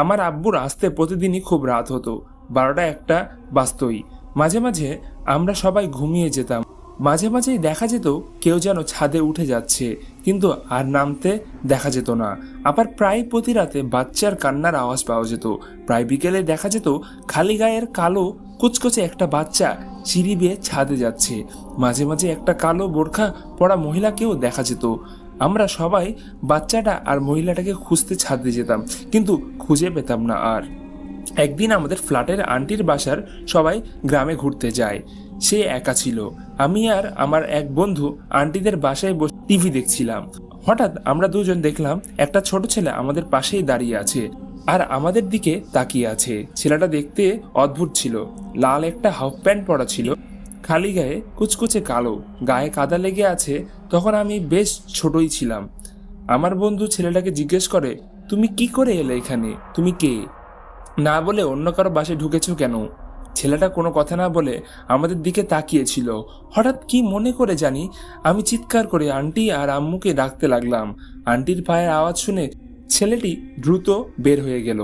আমার আব্বুর আসতে প্রতিদিনই খুব রাত হতো, 12টা 1টা বাজতই। মাঝে মাঝে আমরা সবাই ঘুমিয়ে যেতাম। মাঝে মাঝেই দেখা যেত কেউ যেন ছাদে উঠে যাচ্ছে, কিন্তু আর নামতে দেখা যেত না। আবার প্রায় প্রতি রাতে বাচ্চার কান্নার আওয়াজ পাওয়া যেত। প্রায় বিকেলে দেখা যেত খালি গায়ের কালো কুচকুচে একটা বাচ্চা সিঁড়ি বেয়ে ছাদে যাচ্ছে। মাঝে মাঝে একটা কালো বোরখা পরা মহিলাকেও দেখা যেত। আমরা সবাই বাচ্চাটা আর মহিলাটাকে খুঁজতে ছাদে যেতাম, কিন্তু খুঁজে পেতাম না। আর একদিন আমাদের ফ্ল্যাটের আন্টির বাসার সবাই গ্রামে ঘুরতে যায়। সে একা ছিল। আমি আর আমার এক বন্ধু আন্টিদের বাসায় বসে টিভি দেখছিলাম। হঠাৎ আমরা দুজন দেখলাম একটা ছোট ছেলে আমাদের পাশেই দাঁড়িয়ে আছে আর আমাদের দিকে তাকিয়ে আছে। ছেলেটা দেখতে অদ্ভুত ছিল। লাল একটা হাফ প্যান্ট পরা ছিল, খালি গায়ে, কুচকুচে কালো, গায়ে কাদা লেগে আছে। তখন আমি বেশ ছোটই ছিলাম। আমার বন্ধু ছেলেটাকে জিজ্ঞেস করে, তুমি কি করে এলে এখানে? তুমি কে? না বলে অন্য কারো বাসায় ঢুকেছো কেন? ছেলেটা কোনো কথা না বলে আমাদের দিকে তাকিয়েছিল। হঠাৎ কি মনে করে জানি আমি চিৎকার করে আন্টি আর আম্মুকে ডাকতে লাগলাম। আন্টির পায়ের আওয়াজ শুনে ছেলেটি দ্রুত বের হয়ে গেল।